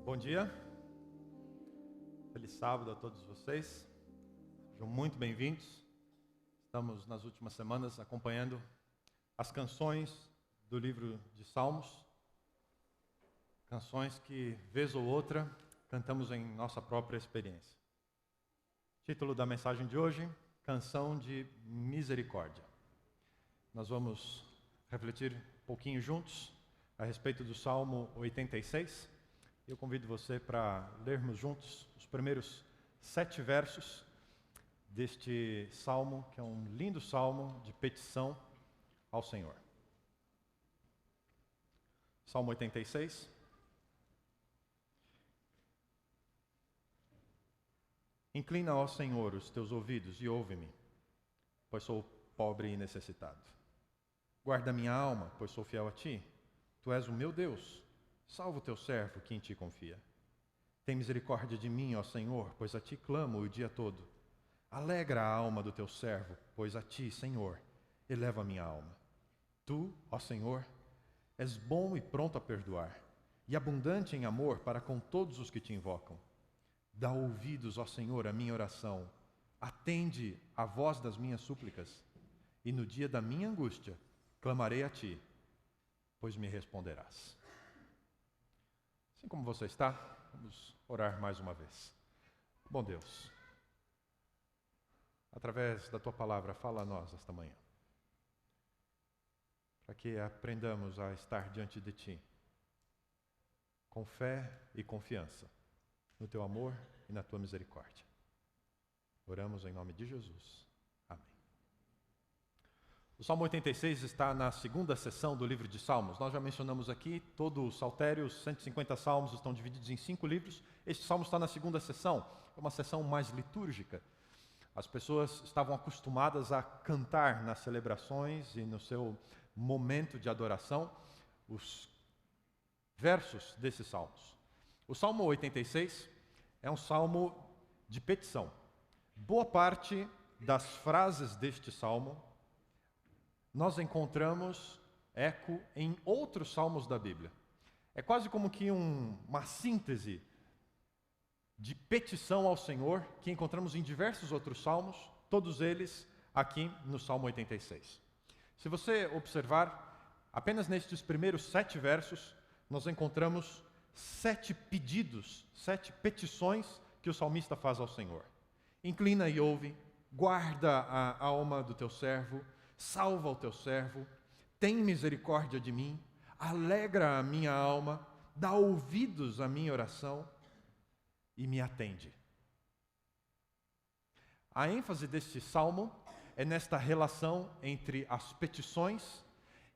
Bom dia, feliz sábado a todos vocês, sejam muito bem-vindos. Estamos nas últimas semanas acompanhando as canções do livro de Salmos, canções que, vez ou outra, cantamos em nossa própria experiência. Título da mensagem de hoje, Canção de Misericórdia. Nós vamos refletir um pouquinho juntos a respeito do Salmo 86. Eu convido você para lermos juntos os primeiros 7 versos deste salmo, que é um lindo salmo de petição ao Senhor. Salmo 86. Inclina, ó Senhor, os teus ouvidos e ouve-me, pois sou pobre e necessitado. Guarda minha alma, pois sou fiel a ti. Tu és o meu Deus. Salva o teu servo que em ti confia. Tem misericórdia de mim, ó Senhor, pois a ti clamo o dia todo. Alegra a alma do teu servo, pois a ti, Senhor, eleva a minha alma. Tu, ó Senhor, és bom e pronto a perdoar, e abundante em amor para com todos os que te invocam. Dá ouvidos, ó Senhor, à minha oração. Atende à voz das minhas súplicas, e no dia da minha angústia clamarei a ti, pois me responderás. Assim como você está, vamos orar mais uma vez. Bom Deus, através da Tua palavra, fala a nós esta manhã, para que aprendamos a estar diante de Ti, com fé e confiança, no Teu amor e na Tua misericórdia. Oramos em nome de Jesus. Amém. O Salmo 86 está na segunda seção do livro de Salmos. Nós já mencionamos aqui, todo o saltério, os 150 salmos estão divididos em 5 livros. Este salmo está na segunda seção, é uma seção mais litúrgica. As pessoas estavam acostumadas a cantar nas celebrações e no seu momento de adoração os versos desses salmos. O Salmo 86 é um salmo de petição. Boa parte das frases deste salmo nós encontramos eco em outros salmos da Bíblia. É quase como que uma síntese de petição ao Senhor que encontramos em diversos outros salmos, todos eles aqui no Salmo 86. Se você observar, apenas nestes primeiros 7 versos, nós encontramos 7 pedidos, 7 petições que o salmista faz ao Senhor. Inclina e ouve, guarda a alma do teu servo, salva o teu servo, tem misericórdia de mim, alegra a minha alma, dá ouvidos à minha oração e me atende. A ênfase deste salmo é nesta relação entre as petições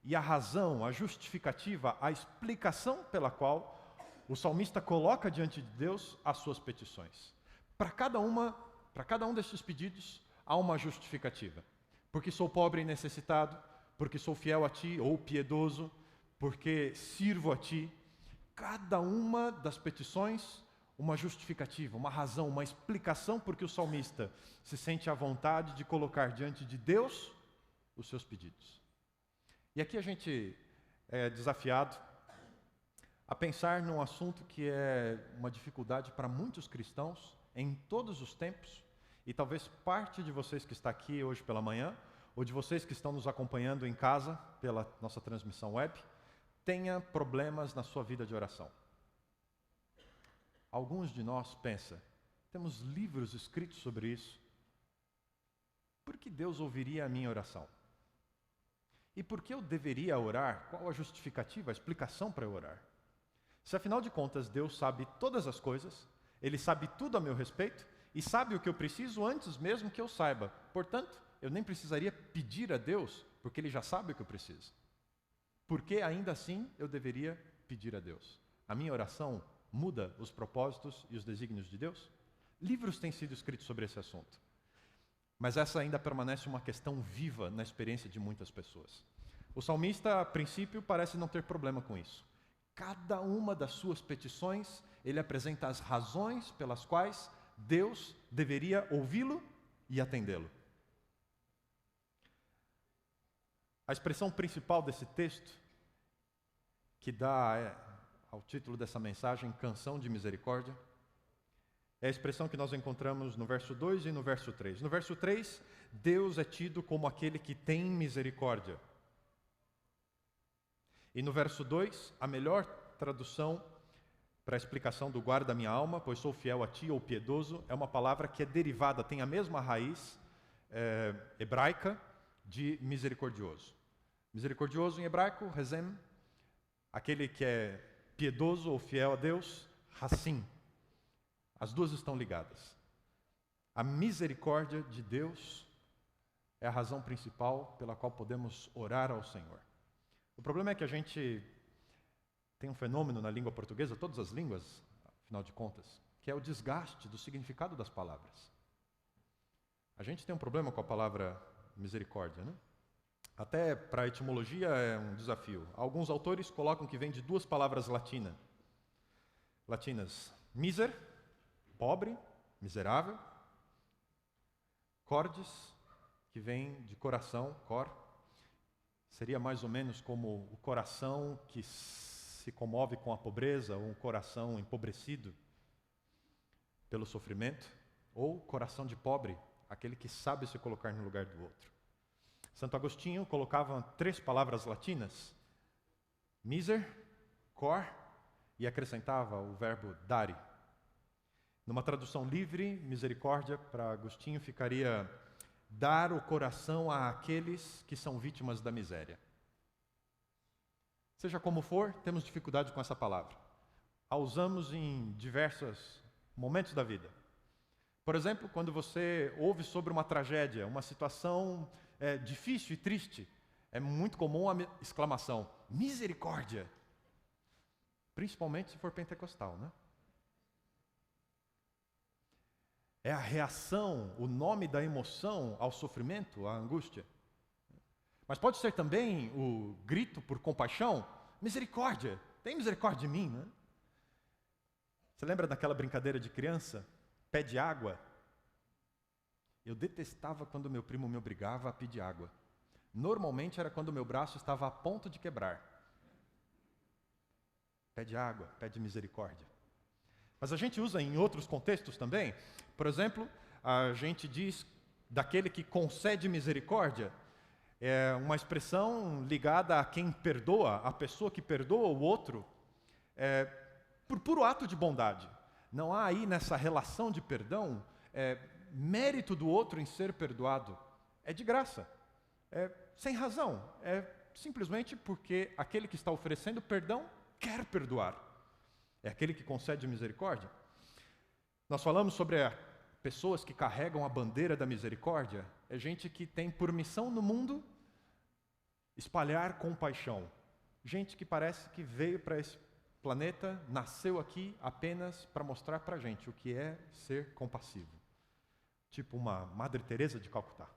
e a razão, a justificativa, a explicação pela qual o salmista coloca diante de Deus as suas petições. Para cada um destes pedidos há uma justificativa. Porque sou pobre e necessitado, porque sou fiel a ti, ou piedoso, porque sirvo a ti. Cada uma das petições, uma justificativa, uma razão, uma explicação porque o salmista se sente à vontade de colocar diante de Deus os seus pedidos. E aqui a gente é desafiado a pensar num assunto que é uma dificuldade para muitos cristãos em todos os tempos, e talvez parte de vocês que está aqui hoje pela manhã, ou de vocês que estão nos acompanhando em casa pela nossa transmissão web, tenha problemas na sua vida de oração. Alguns de nós pensam, temos livros escritos sobre isso. Por que Deus ouviria a minha oração? E por que eu deveria orar? Qual a justificativa, a explicação para eu orar? Se afinal de contas Deus sabe todas as coisas, Ele sabe tudo a meu respeito, e sabe o que eu preciso antes mesmo que eu saiba. Portanto, eu nem precisaria pedir a Deus, porque Ele já sabe o que eu preciso. Por que ainda assim eu deveria pedir a Deus? A minha oração muda os propósitos e os desígnios de Deus? Livros têm sido escritos sobre esse assunto. Mas essa ainda permanece uma questão viva na experiência de muitas pessoas. O salmista, a princípio, parece não ter problema com isso. Cada uma das suas petições, ele apresenta as razões pelas quais Deus deveria ouvi-lo e atendê-lo. A expressão principal desse texto, que dá ao título dessa mensagem, Canção de Misericórdia. É a expressão que nós encontramos no verso 2 e no verso 3. No verso 3, Deus é tido como aquele que tem misericórdia. E no verso 2, a melhor tradução para a explicação do guarda minha alma, pois sou fiel a ti, ou piedoso, é uma palavra que é derivada, tem a mesma raiz hebraica de misericordioso. Misericordioso em hebraico, rezem, aquele que é piedoso ou fiel a Deus, hassim. As duas estão ligadas. A misericórdia de Deus é a razão principal pela qual podemos orar ao Senhor. O problema é que a gente tem um fenômeno na língua portuguesa, todas as línguas, afinal de contas, que é o desgaste do significado das palavras. A gente tem um problema com a palavra misericórdia, né? Até para a etimologia é um desafio. Alguns autores colocam que vem de duas palavras latinas. Miser, pobre, miserável. Cordis, que vem de coração, cor. Seria mais ou menos como o coração que se comove com a pobreza, ou um coração empobrecido pelo sofrimento, ou coração de pobre, aquele que sabe se colocar no lugar do outro. Santo Agostinho colocava 3 palavras latinas, miser, cor, e acrescentava o verbo dare. Numa tradução livre, misericórdia, para Agostinho, ficaria dar o coração àqueles que são vítimas da miséria. Seja como for, temos dificuldade com essa palavra. A usamos em diversos momentos da vida. Por exemplo, quando você ouve sobre uma tragédia, uma situação difícil e triste, é muito comum a exclamação, misericórdia! Principalmente se for pentecostal, né? É a reação, o nome da emoção ao sofrimento, à angústia. Mas pode ser também o grito por compaixão, misericórdia, tem misericórdia de mim, né? Você lembra daquela brincadeira de criança? Pede água? Eu detestava quando meu primo me obrigava a pedir água. Normalmente era quando meu braço estava a ponto de quebrar. Pede água, pede misericórdia. Mas a gente usa em outros contextos também. Por exemplo, a gente diz daquele que concede misericórdia, é uma expressão ligada a quem perdoa, a pessoa que perdoa o outro, por puro ato de bondade. Não há aí nessa relação de perdão mérito do outro em ser perdoado. É de graça, é sem razão, é simplesmente porque aquele que está oferecendo perdão quer perdoar. É aquele que concede misericórdia. Nós falamos sobre pessoas que carregam a bandeira da misericórdia. É gente que tem por missão no mundo espalhar compaixão. Gente que parece que veio para esse planeta, nasceu aqui apenas para mostrar para a gente o que é ser compassivo. Tipo uma Madre Teresa de Calcutá.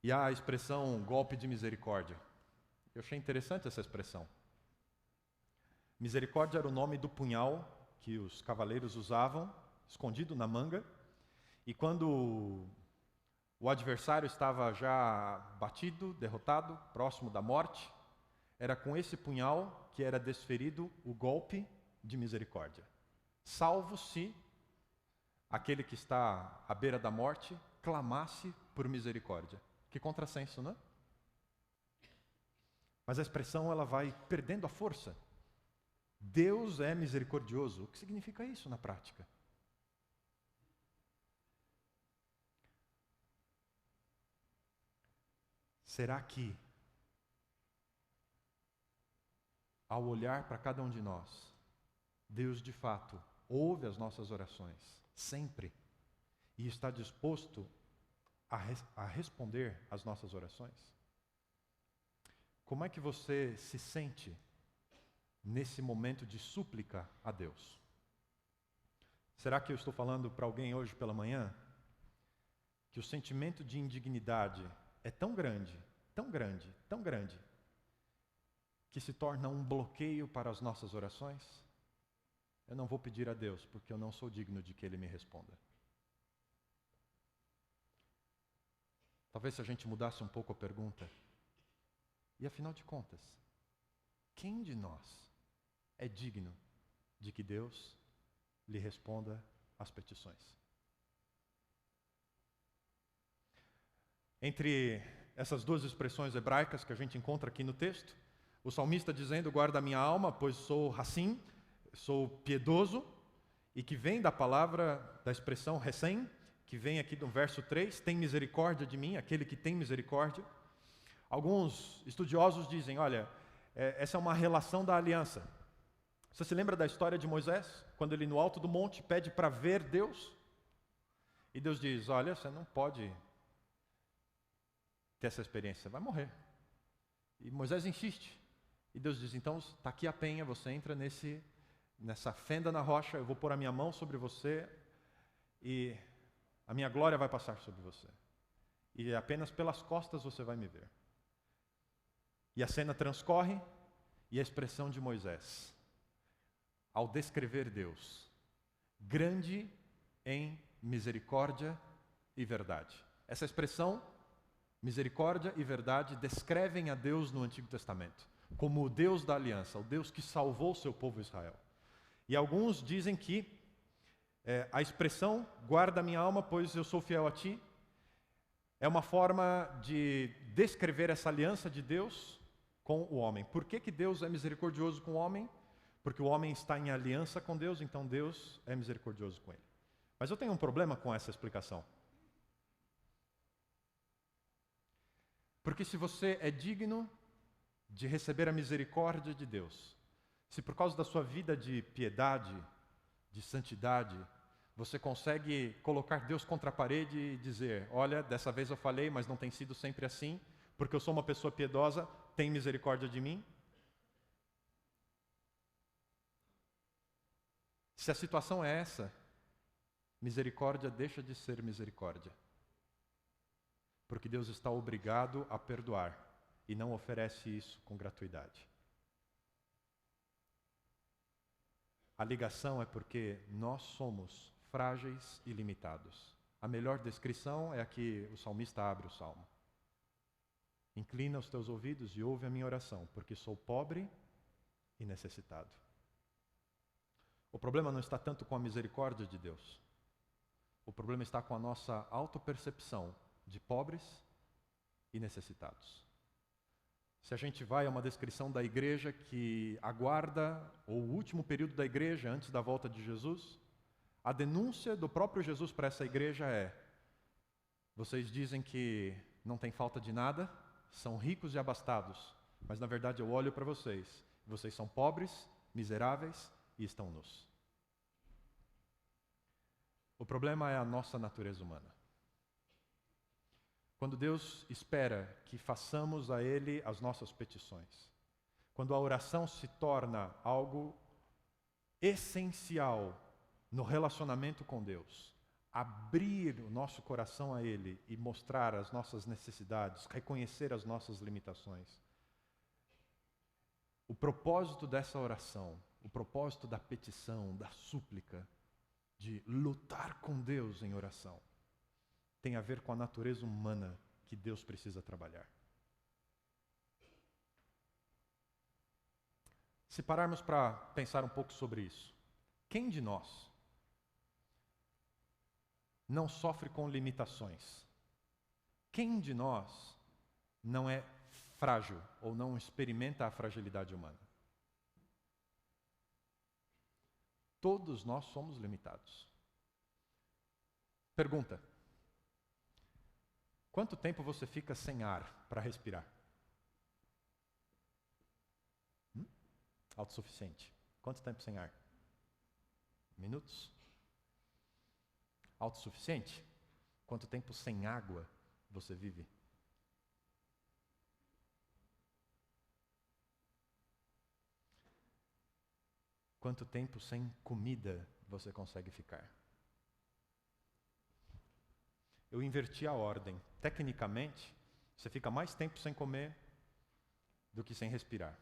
E há a expressão golpe de misericórdia. Eu achei interessante essa expressão. Misericórdia era o nome do punhal que os cavaleiros usavam, escondido na manga, e quando o adversário estava já batido, derrotado, próximo da morte, era com esse punhal que era desferido o golpe de misericórdia. Salvo se aquele que está à beira da morte clamasse por misericórdia. Que contrassenso, não é? Mas a expressão ela vai perdendo a força. Deus é misericordioso. O que significa isso na prática? Será que, ao olhar para cada um de nós, Deus de fato ouve as nossas orações, sempre, e está disposto a responder às nossas orações? Como é que você se sente nesse momento de súplica a Deus? Será que eu estou falando para alguém hoje pela manhã que o sentimento de indignidade é tão grande, tão grande, tão grande, que se torna um bloqueio para as nossas orações? Eu não vou pedir a Deus, porque eu não sou digno de que Ele me responda. Talvez se a gente mudasse um pouco a pergunta, e afinal de contas, quem de nós é digno de que Deus lhe responda às petições. Entre essas duas expressões hebraicas que a gente encontra aqui no texto, o salmista dizendo, guarda a minha alma, pois sou racim, sou piedoso, e que vem da palavra, da expressão recém, que vem aqui do verso 3, tem misericórdia de mim, aquele que tem misericórdia. Alguns estudiosos dizem, olha, essa é uma relação da aliança. Você se lembra da história de Moisés? Quando ele no alto do monte pede para ver Deus? E Deus diz, olha, você não pode ter essa experiência, você vai morrer. E Moisés insiste. E Deus diz, então está aqui a penha, você entra nessa fenda na rocha, eu vou pôr a minha mão sobre você e a minha glória vai passar sobre você. E apenas pelas costas você vai me ver. E a cena transcorre e a expressão de Moisés, ao descrever Deus, grande em misericórdia e verdade. Essa expressão, misericórdia e verdade, descrevem a Deus no Antigo Testamento como o Deus da aliança, o Deus que salvou o seu povo Israel. E alguns dizem que a expressão, guarda minha alma, pois eu sou fiel a ti, é uma forma de descrever essa aliança de Deus com o homem. Por que Deus é misericordioso com o homem? Porque o homem está em aliança com Deus, então Deus é misericordioso com ele. Mas eu tenho um problema com essa explicação. Porque se você é digno de receber a misericórdia de Deus, se por causa da sua vida de piedade, de santidade, você consegue colocar Deus contra a parede e dizer, olha, dessa vez eu falei, mas não tem sido sempre assim, porque eu sou uma pessoa piedosa, tem misericórdia de mim? Se a situação é essa, misericórdia deixa de ser misericórdia. Porque Deus está obrigado a perdoar e não oferece isso com gratuidade. A ligação é porque nós somos frágeis e limitados. A melhor descrição é a que o salmista abre o salmo. Inclina os teus ouvidos e ouve a minha oração, porque sou pobre e necessitado. O problema não está tanto com a misericórdia de Deus. O problema está com a nossa autopercepção de pobres e necessitados. Se a gente vai a uma descrição da igreja que aguarda o último período da igreja antes da volta de Jesus, a denúncia do próprio Jesus para essa igreja é: vocês dizem que não tem falta de nada, são ricos e abastados, mas na verdade eu olho para vocês, vocês são pobres, miseráveis e estão nus. O problema é a nossa natureza humana. Quando Deus espera que façamos a Ele as nossas petições, quando a oração se torna algo essencial no relacionamento com Deus, abrir o nosso coração a Ele e mostrar as nossas necessidades, reconhecer as nossas limitações, o propósito dessa oração, o propósito da petição, da súplica, de lutar com Deus em oração, tem a ver com a natureza humana que Deus precisa trabalhar. Se pararmos para pensar um pouco sobre isso, quem de nós não sofre com limitações? Quem de nós não é frágil ou não experimenta a fragilidade humana? Todos nós somos limitados. Pergunta: quanto tempo você fica sem ar para respirar? Autossuficiente. Quanto tempo sem ar? Minutos? Autossuficiente? Quanto tempo sem água você vive? Quanto tempo sem comida você consegue ficar? Eu inverti a ordem. Tecnicamente, você fica mais tempo sem comer do que sem respirar.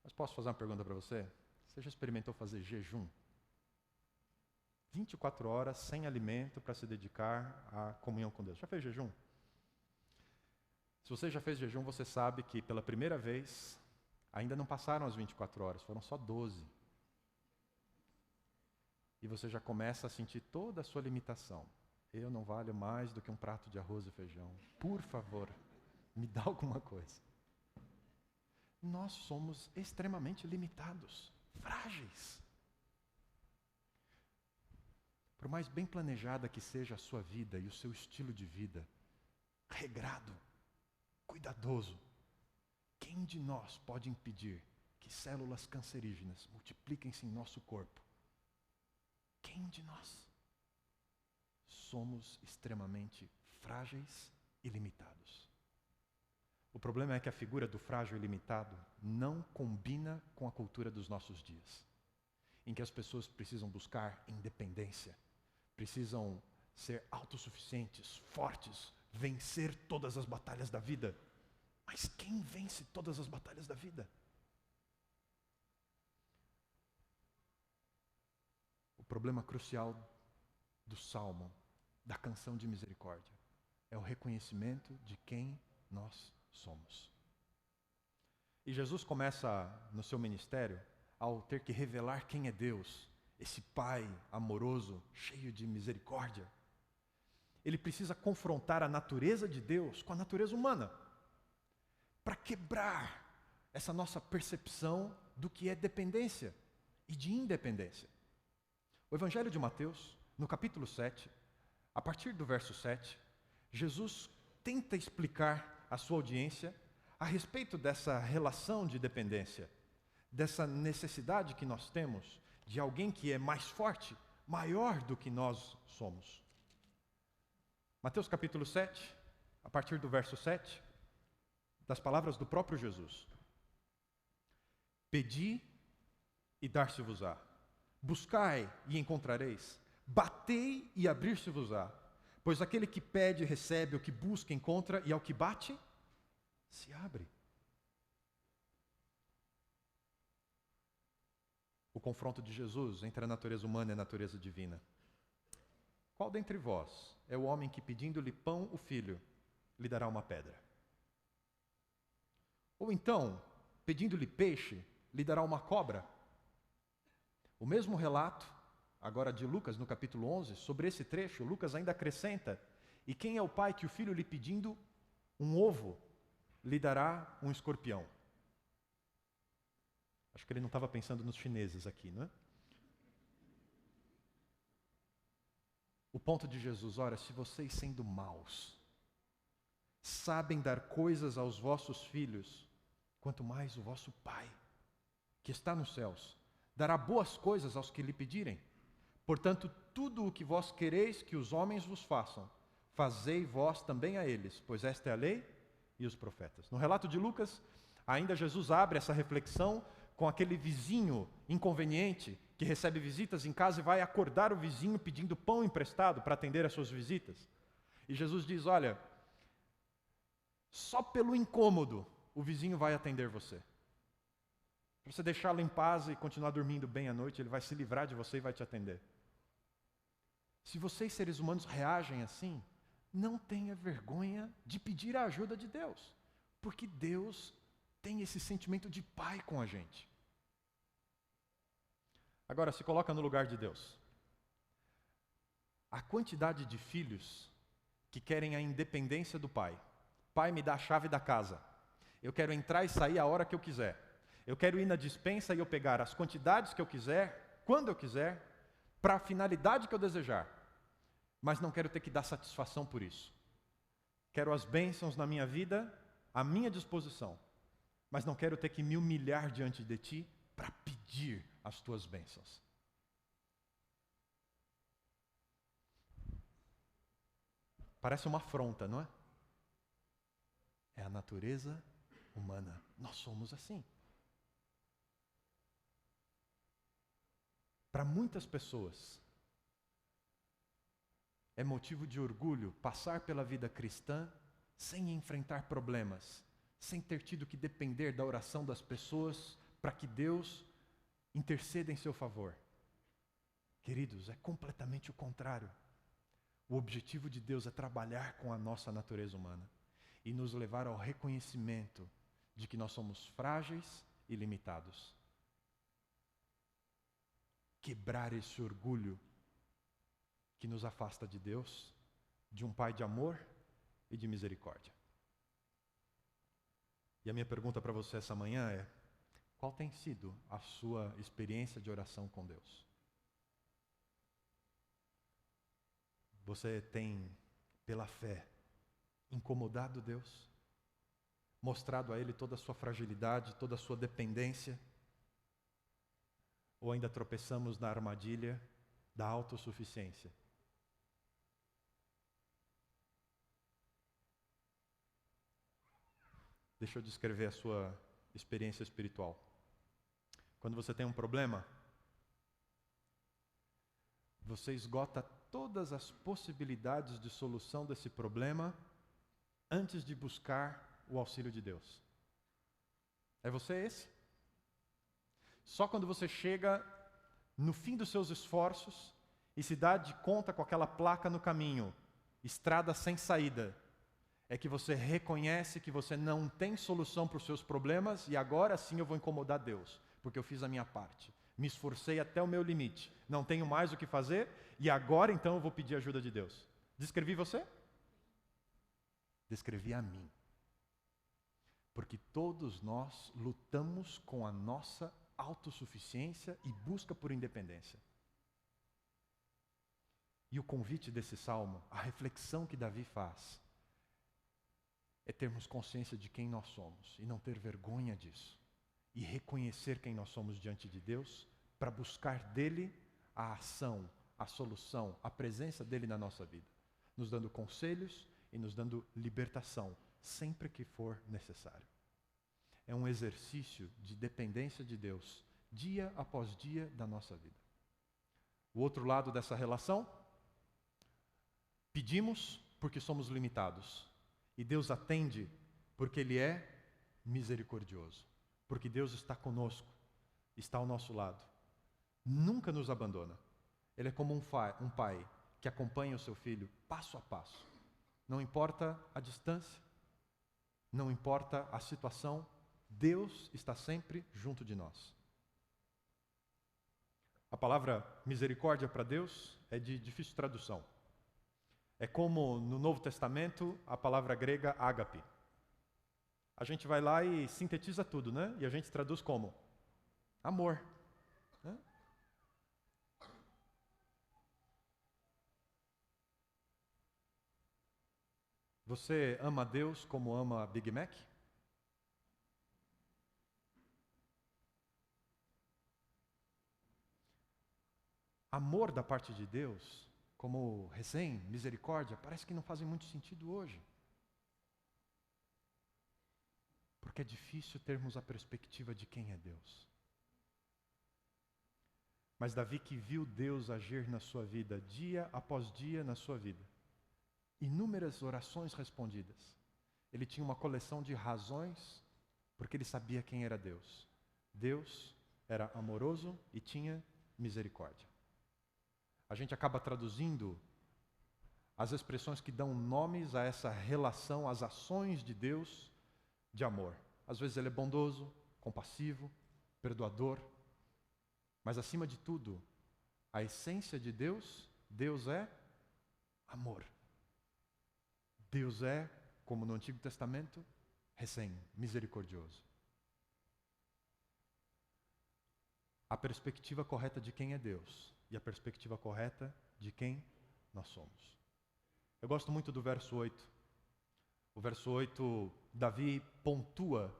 Mas posso fazer uma pergunta para você? Você já experimentou fazer jejum? 24 horas sem alimento para se dedicar à comunhão com Deus. Já fez jejum? Se você já fez jejum, você sabe que pela primeira vez Ainda não passaram as 24 horas, foram só 12. E você já começa a sentir toda a sua limitação. Eu não valho mais do que um prato de arroz e feijão. Por favor, me dá alguma coisa. Nós somos extremamente limitados, frágeis. Por mais bem planejada que seja a sua vida e o seu estilo de vida, regrado, cuidadoso, quem de nós pode impedir que células cancerígenas multipliquem-se em nosso corpo? Quem de nós? Somos extremamente frágeis e limitados. O problema é que a figura do frágil e limitado não combina com a cultura dos nossos dias, em que as pessoas precisam buscar independência, precisam ser autossuficientes, fortes, vencer todas as batalhas da vida. Mas quem vence todas as batalhas da vida? O problema crucial do Salmo, da canção de misericórdia, é o reconhecimento de quem nós somos. E Jesus começa no seu ministério ao ter que revelar quem é Deus, esse Pai amoroso, cheio de misericórdia. Ele precisa confrontar a natureza de Deus com a natureza humana, para quebrar essa nossa percepção do que é dependência e de independência. O Evangelho de Mateus, no capítulo 7, a partir do verso 7, Jesus tenta explicar à sua audiência a respeito dessa relação de dependência, dessa necessidade que nós temos de alguém que é mais forte, maior do que nós somos. Mateus capítulo 7, a partir do verso 7, das palavras do próprio Jesus. Pedi e dar-se-vos-á. Buscai e encontrareis. Batei e abrir-se-vos-á. Pois aquele que pede recebe, o que busca encontra, e ao que bate, se abre. O confronto de Jesus entre a natureza humana e a natureza divina. Qual dentre vós é o homem que, pedindo-lhe pão, o filho, lhe dará uma pedra? Ou então, pedindo-lhe peixe, lhe dará uma cobra? O mesmo relato, agora de Lucas, no capítulo 11, sobre esse trecho, Lucas ainda acrescenta: e quem é o pai que o filho lhe pedindo um ovo, lhe dará um escorpião? Acho que ele não estava pensando nos chineses aqui, não é? O ponto de Jesus, ora, se vocês sendo maus, sabem dar coisas aos vossos filhos, quanto mais o vosso Pai, que está nos céus, dará boas coisas aos que lhe pedirem. Portanto, tudo o que vós quereis que os homens vos façam, fazei vós também a eles, pois esta é a lei e os profetas. No relato de Lucas, ainda Jesus abre essa reflexão com aquele vizinho inconveniente que recebe visitas em casa e vai acordar o vizinho pedindo pão emprestado para atender às suas visitas. E Jesus diz: olha, só pelo incômodo o vizinho vai atender você. Para você deixá-lo em paz e continuar dormindo bem à noite, ele vai se livrar de você e vai te atender. Se vocês, seres humanos, reagem assim, não tenha vergonha de pedir a ajuda de Deus, porque Deus tem esse sentimento de pai com a gente. Agora, se coloca no lugar de Deus. A quantidade de filhos que querem a independência do pai. Pai, me dá a chave da casa. Eu quero entrar e sair a hora que eu quiser. Eu quero ir na despensa e eu pegar as quantidades que eu quiser, quando eu quiser, para a finalidade que eu desejar. Mas não quero ter que dar satisfação por isso. Quero as bênçãos na minha vida, à minha disposição. Mas não quero ter que me humilhar diante de ti para pedir as tuas bênçãos. Parece uma afronta, não é? É a natureza humana. Nós somos assim. Para muitas pessoas, é motivo de orgulho passar pela vida cristã sem enfrentar problemas, sem ter tido que depender da oração das pessoas para que Deus interceda em seu favor. Queridos, é completamente o contrário. O objetivo de Deus é trabalhar com a nossa natureza humana e nos levar ao reconhecimento de que nós somos frágeis e limitados. Quebrar esse orgulho que nos afasta de Deus, de um Pai de amor e de misericórdia. E a minha pergunta para você essa manhã é: qual tem sido a sua experiência de oração com Deus? Você tem, pela fé, incomodado Deus? Mostrado a Ele toda a sua fragilidade, toda a sua dependência? Ou ainda tropeçamos na armadilha da autossuficiência? Deixa eu descrever a sua experiência espiritual. Quando você tem um problema, você esgota todas as possibilidades de solução desse problema antes de buscar o auxílio de Deus. É você esse? Só quando você chega no fim dos seus esforços e se dá de conta com aquela placa no caminho, estrada sem saída, é que você reconhece que você não tem solução para os seus problemas e agora sim eu vou incomodar Deus, porque eu fiz a minha parte. Me esforcei até o meu limite, não tenho mais o que fazer e agora então eu vou pedir ajuda de Deus. Descrevi você? Descrevi a mim. Porque todos nós lutamos com a nossa autossuficiência e busca por independência. E o convite desse salmo, a reflexão que Davi faz, é termos consciência de quem nós somos e não ter vergonha disso. E reconhecer quem nós somos diante de Deus para buscar dele a ação, a solução, a presença dele na nossa vida, nos dando conselhos e nos dando libertação, sempre que for necessário. É um exercício de dependência de Deus, dia após dia da nossa vida. O outro lado dessa relação, pedimos porque somos limitados. E Deus atende porque Ele é misericordioso. Porque Deus está conosco, está ao nosso lado. Nunca nos abandona. Ele é como um pai que acompanha o seu filho passo a passo. Não importa a distância, não importa a situação, Deus está sempre junto de nós. A palavra misericórdia para Deus é de difícil tradução. É como no Novo Testamento a palavra grega ágape. A gente vai lá e sintetiza tudo, né? E a gente traduz como? Amor. Né? Você ama Deus como ama Big Mac? Amor da parte de Deus, como recém, misericórdia, parece que não fazem muito sentido hoje. Porque é difícil termos a perspectiva de quem é Deus. Mas Davi, que viu Deus agir na sua vida, dia após dia na sua vida, inúmeras orações respondidas, ele tinha uma coleção de razões, porque ele sabia quem era Deus. Deus era amoroso e tinha misericórdia. A gente acaba traduzindo as expressões que dão nomes a essa relação, as ações de Deus de amor. Às vezes Ele é bondoso, compassivo, perdoador, mas acima de tudo, a essência de Deus, Deus é amor. Deus é, como no Antigo Testamento, misericordioso. A perspectiva correta de quem é Deus e a perspectiva correta de quem nós somos. Eu gosto muito do verso 8. O verso 8, Davi pontua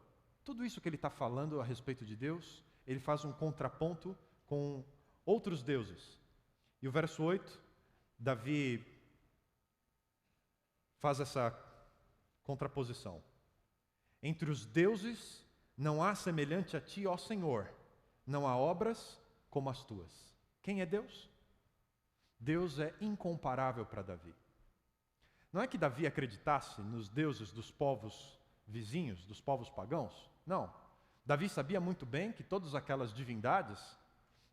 tudo isso que ele está falando a respeito de Deus, ele faz um contraponto com outros deuses. E o verso 8, Davi faz essa contraposição. Entre os deuses não há semelhante a ti, ó Senhor, não há obras como as tuas. Quem é Deus? Deus é incomparável para Davi. Não é que Davi acreditasse nos deuses dos povos vizinhos, dos povos pagãos. Não. Davi sabia muito bem que todas aquelas divindades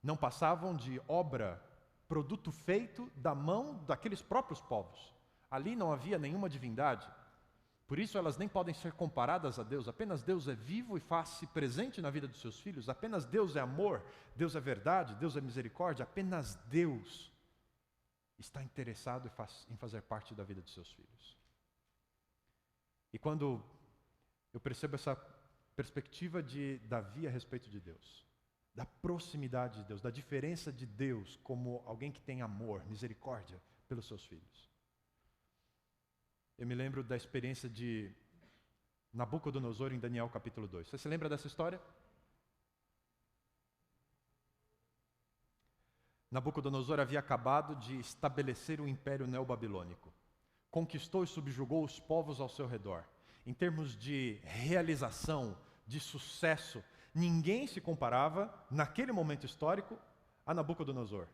não passavam de obra, produto feito da mão daqueles próprios povos. Ali não havia nenhuma divindade. Por isso elas nem podem ser comparadas a Deus. Apenas Deus é vivo e faz-se presente na vida dos seus filhos. Apenas Deus é amor, Deus é verdade, Deus é misericórdia. Apenas Deus está interessado em fazer parte da vida dos seus filhos. E quando eu percebo essa perspectiva de Davi a respeito de Deus, da proximidade de Deus, da diferença de Deus como alguém que tem amor, misericórdia pelos seus filhos. Eu me lembro da experiência de Nabucodonosor em Daniel capítulo 2. Você se lembra dessa história? Nabucodonosor havia acabado de estabelecer o império neobabilônico. Conquistou e subjugou os povos ao seu redor. Em termos de realização, de sucesso, ninguém se comparava, naquele momento histórico, a Nabucodonosor.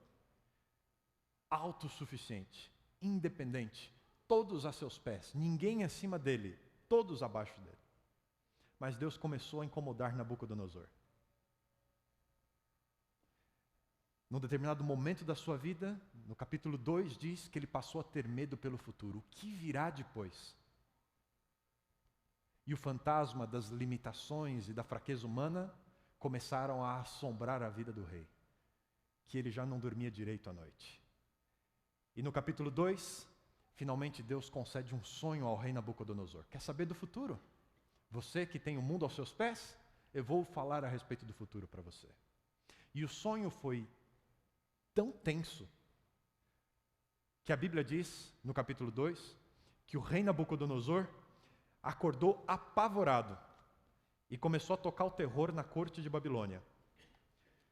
Autossuficiente, independente, todos a seus pés, ninguém acima dele, todos abaixo dele. Mas Deus começou a incomodar Nabucodonosor. Num determinado momento da sua vida, no capítulo 2, diz que ele passou a ter medo pelo futuro. O que virá depois? E o fantasma das limitações e da fraqueza humana começaram a assombrar a vida do rei, que ele já não dormia direito à noite. E no capítulo 2, finalmente Deus concede um sonho ao rei Nabucodonosor. Quer saber do futuro? Você que tem o mundo aos seus pés, eu vou falar a respeito do futuro para você. E o sonho foi tão tenso, que a Bíblia diz, no capítulo 2, que o rei Nabucodonosor acordou apavorado e começou a tocar o terror na corte de Babilônia.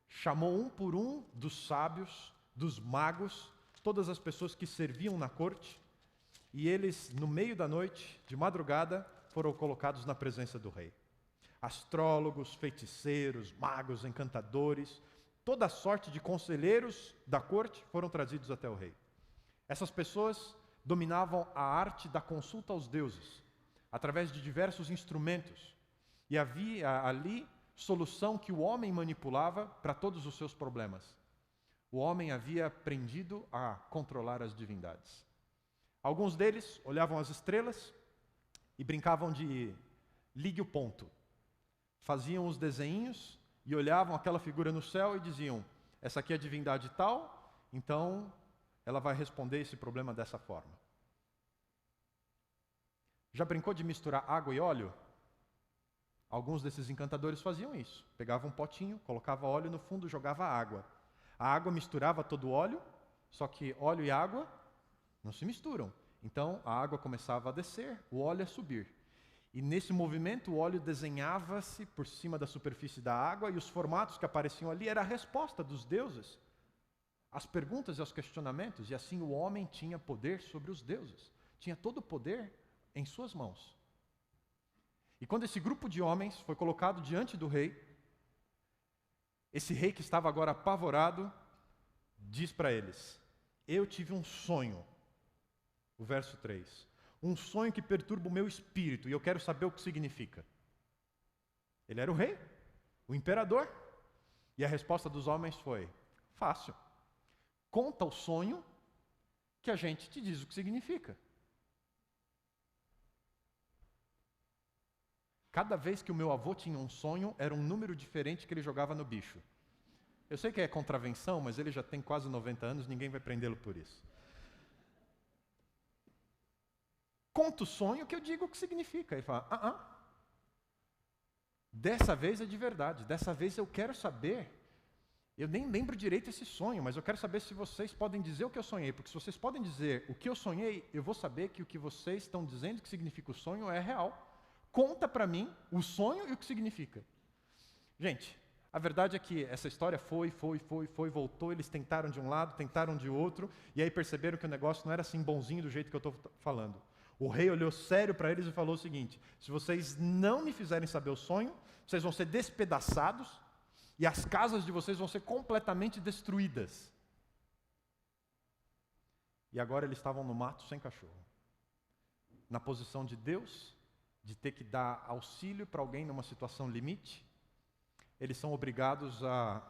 Chamou um por um dos sábios, dos magos, todas as pessoas que serviam na corte, e eles, no meio da noite, de madrugada, foram colocados na presença do rei. Astrólogos, feiticeiros, magos, encantadores, toda sorte de conselheiros da corte foram trazidos até o rei. Essas pessoas dominavam a arte da consulta aos deuses, através de diversos instrumentos. E havia ali solução que o homem manipulava para todos os seus problemas. O homem havia aprendido a controlar as divindades. Alguns deles olhavam as estrelas e brincavam de ligue o ponto. Faziam os desenhinhos e olhavam aquela figura no céu e diziam, essa aqui é a divindade tal, então ela vai responder esse problema dessa forma. Já brincou de misturar água e óleo? Alguns desses encantadores faziam isso. Pegavam um potinho, colocava óleo no fundo, jogava água. A água misturava todo o óleo, só que óleo e água não se misturam. Então a água começava a descer, o óleo a subir. E nesse movimento o óleo desenhava-se por cima da superfície da água e os formatos que apareciam ali era a resposta dos deuses às perguntas e aos questionamentos. E assim o homem tinha poder sobre os deuses. Tinha todo o poder em suas mãos. E quando esse grupo de homens foi colocado diante do rei, esse rei que estava agora apavorado, diz para eles, eu tive um sonho, o verso 3, um sonho que perturba o meu espírito e eu quero saber o que significa. Ele era o rei, o imperador, e a resposta dos homens foi, fácil, conta o sonho que a gente te diz o que significa. Cada vez que o meu avô tinha um sonho, era um número diferente que ele jogava no bicho. Eu sei que é contravenção, mas ele já tem quase 90 anos, ninguém vai prendê-lo por isso. Conta o sonho que eu digo o que significa. Ele fala, dessa vez é de verdade, dessa vez eu quero saber. Eu nem lembro direito esse sonho, mas eu quero saber se vocês podem dizer o que eu sonhei, porque se vocês podem dizer o que eu sonhei, eu vou saber que o que vocês estão dizendo que significa o sonho é real. Conta para mim o sonho e o que significa. Gente, a verdade é que essa história foi, voltou, eles tentaram de um lado, tentaram de outro, e aí perceberam que o negócio não era assim bonzinho do jeito que eu estou falando. O rei olhou sério para eles e falou o seguinte, se vocês não me fizerem saber o sonho, vocês vão ser despedaçados, e as casas de vocês vão ser completamente destruídas. E agora eles estavam no mato sem cachorro. Na posição de Deus, de ter que dar auxílio para alguém numa situação limite, eles são obrigados a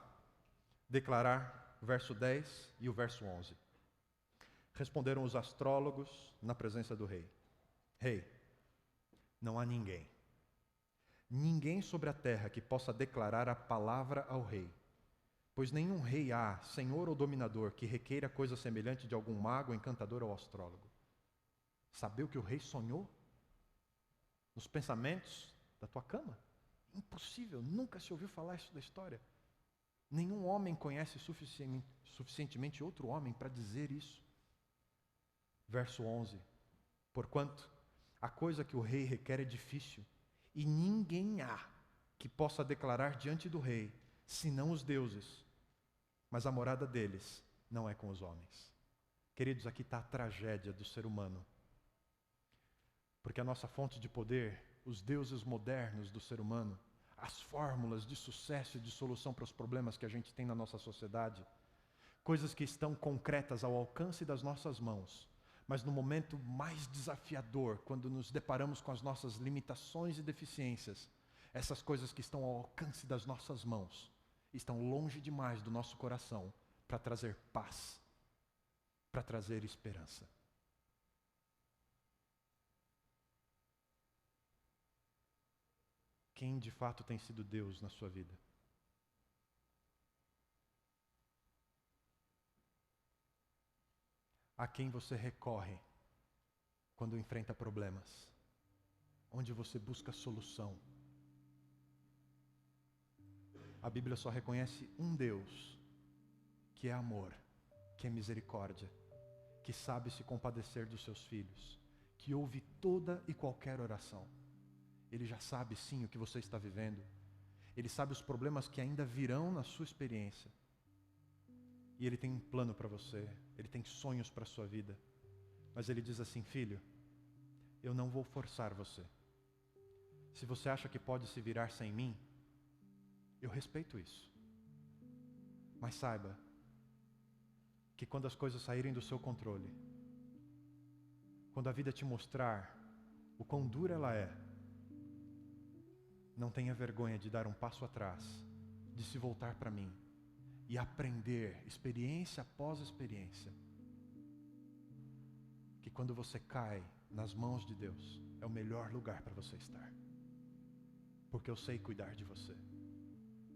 declarar o verso 10 e o verso 11. Responderam os astrólogos na presença do rei. Rei, Não há ninguém. Ninguém sobre a terra que possa declarar a palavra ao rei. Pois nenhum rei há, senhor ou dominador, que requeira coisa semelhante de algum mago, encantador ou astrólogo. Saber o que o rei sonhou? Nos pensamentos da tua cama? Impossível, nunca se ouviu falar isso da história. Nenhum homem conhece suficientemente outro homem para dizer isso. Verso 11. Porquanto a coisa que o rei requer é difícil, e ninguém há que possa declarar diante do rei, senão os deuses. Mas a morada deles não é com os homens. Queridos, aqui está a tragédia do ser humano. Porque a nossa fonte de poder, os deuses modernos do ser humano, as fórmulas de sucesso e de solução para os problemas que a gente tem na nossa sociedade, coisas que estão concretas ao alcance das nossas mãos, mas no momento mais desafiador, quando nos deparamos com as nossas limitações e deficiências, essas coisas que estão ao alcance das nossas mãos, estão longe demais do nosso coração para trazer paz, para trazer esperança. Quem de fato tem sido Deus na sua vida? A quem você recorre quando enfrenta problemas? Onde você busca solução? A Bíblia só reconhece um Deus, que é amor, que é misericórdia, que sabe se compadecer dos seus filhos, que ouve toda e qualquer oração. Ele já sabe sim o que você está vivendo. Ele sabe os problemas que ainda virão na sua experiência. E Ele tem um plano para você. Ele tem sonhos para a sua vida. Mas Ele diz assim: filho, eu não vou forçar você. Se você acha que pode se virar sem mim, eu respeito isso. Mas saiba que quando as coisas saírem do seu controle, quando a vida te mostrar o quão dura ela é, não tenha vergonha de dar um passo atrás, de se voltar para mim e aprender, experiência após experiência, que quando você cai nas mãos de Deus, é o melhor lugar para você estar. Porque eu sei cuidar de você.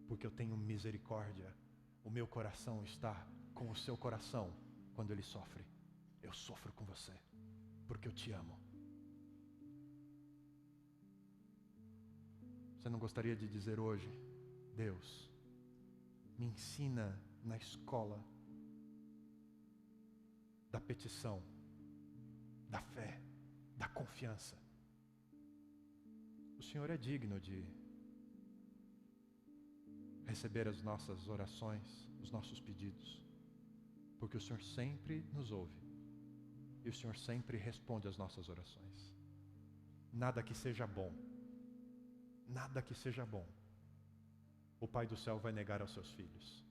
Porque eu tenho misericórdia. O meu coração está com o seu coração quando ele sofre. Eu sofro com você, porque eu te amo. Você não gostaria de dizer hoje: Deus, me ensina na escola da petição, da fé, da confiança. O Senhor é digno de receber as nossas orações, os nossos pedidos, porque o Senhor sempre nos ouve e o Senhor sempre responde às nossas orações. Nada que seja bom, o Pai do céu vai negar aos seus filhos,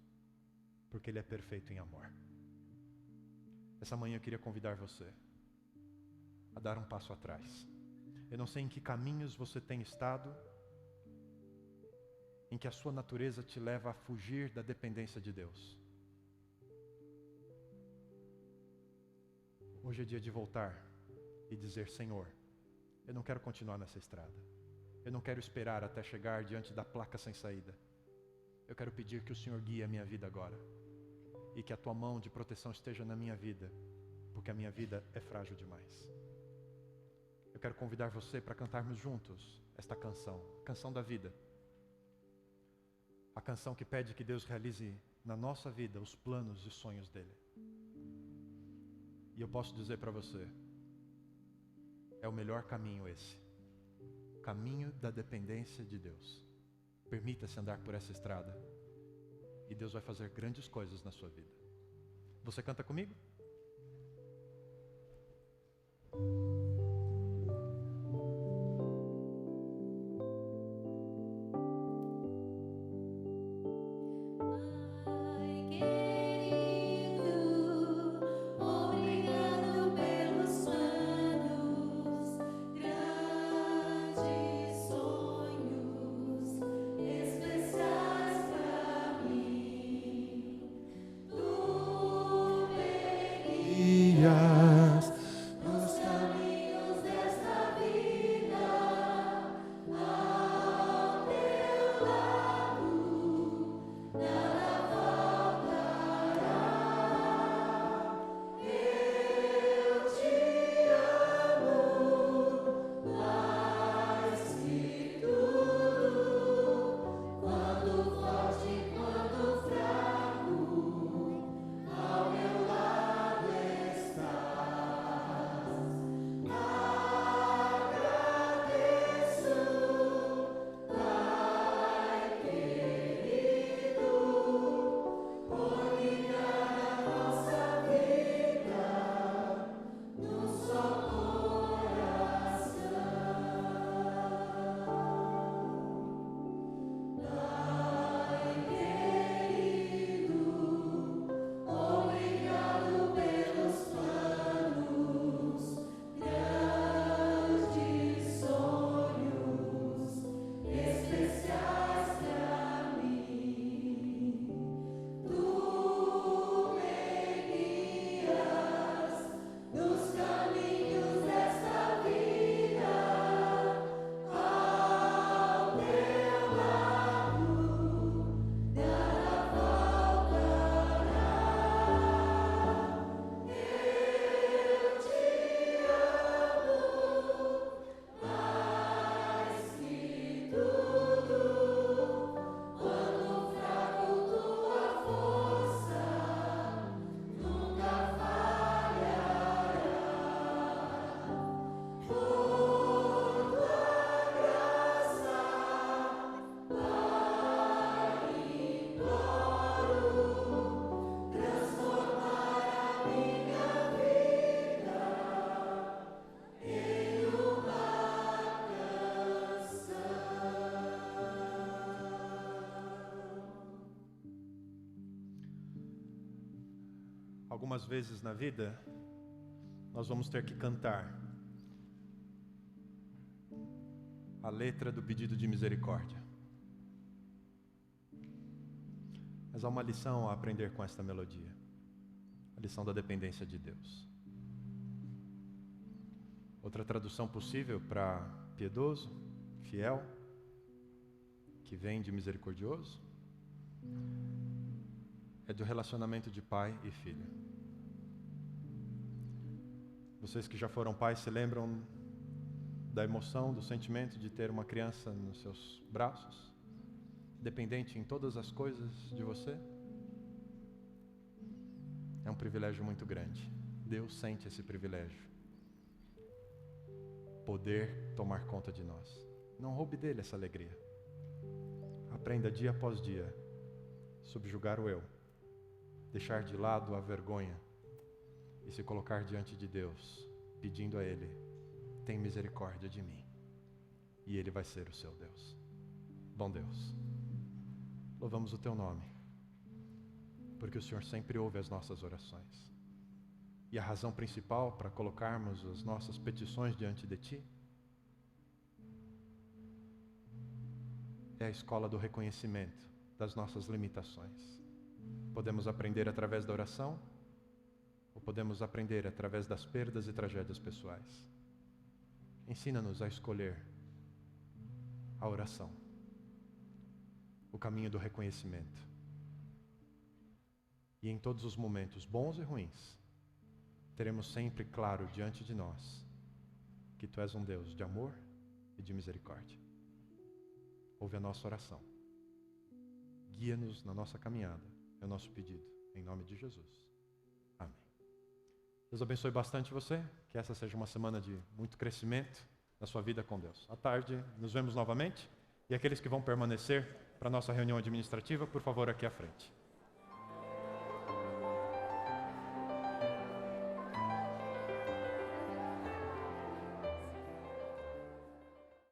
porque Ele é perfeito em amor. Essa manhã eu queria convidar você a dar um passo atrás. Eu não sei em que caminhos você tem estado, em que a sua natureza te leva a fugir da dependência de Deus. Hoje é dia de voltar e dizer: Senhor, eu não quero continuar nessa estrada. Eu não quero esperar até chegar diante da placa sem saída. Eu quero pedir que o Senhor guie a minha vida agora. E que a tua mão de proteção esteja na minha vida, porque a minha vida é frágil demais. Eu quero convidar você para cantarmos juntos esta canção, canção da vida. A canção que pede que Deus realize na nossa vida os planos e sonhos dEle. E eu posso dizer para você, é o melhor caminho esse. Caminho da dependência de Deus. Permita-se andar por essa estrada e Deus vai fazer grandes coisas na sua vida. Você canta comigo? Nos caminhos algumas vezes na vida, nós vamos ter que cantar a letra do pedido de misericórdia. Mas há uma lição a aprender com esta melodia. A lição da dependência de Deus. Outra tradução possível para piedoso, fiel, que vem de misericordioso, é do relacionamento de pai e filho. Vocês que já foram pais se lembram da emoção, do sentimento de ter uma criança nos seus braços, dependente em todas as coisas de você? É um privilégio muito grande. Deus sente esse privilégio. Poder tomar conta de nós. Não roube dele essa alegria. Aprenda dia após dia subjugar o eu, deixar de lado a vergonha e se colocar diante de Deus, pedindo a Ele: tem misericórdia de mim, e Ele vai ser o seu Deus. Bom Deus, louvamos o Teu nome, porque o Senhor sempre ouve as nossas orações. E a razão principal para colocarmos as nossas petições diante de Ti é a escola do reconhecimento das nossas limitações. Podemos aprender através da oração, ou podemos aprender através das perdas e tragédias pessoais. Ensina-nos a escolher a oração, o caminho do reconhecimento. E em todos os momentos, bons e ruins, teremos sempre claro diante de nós que Tu és um Deus de amor e de misericórdia. Ouve a nossa oração. Guia-nos na nossa caminhada. É o nosso pedido, em nome de Jesus. Amém. Deus abençoe bastante você. Que essa seja uma semana de muito crescimento na sua vida com Deus. À tarde, nos vemos novamente. E aqueles que vão permanecer para a nossa reunião administrativa, por favor, aqui à frente.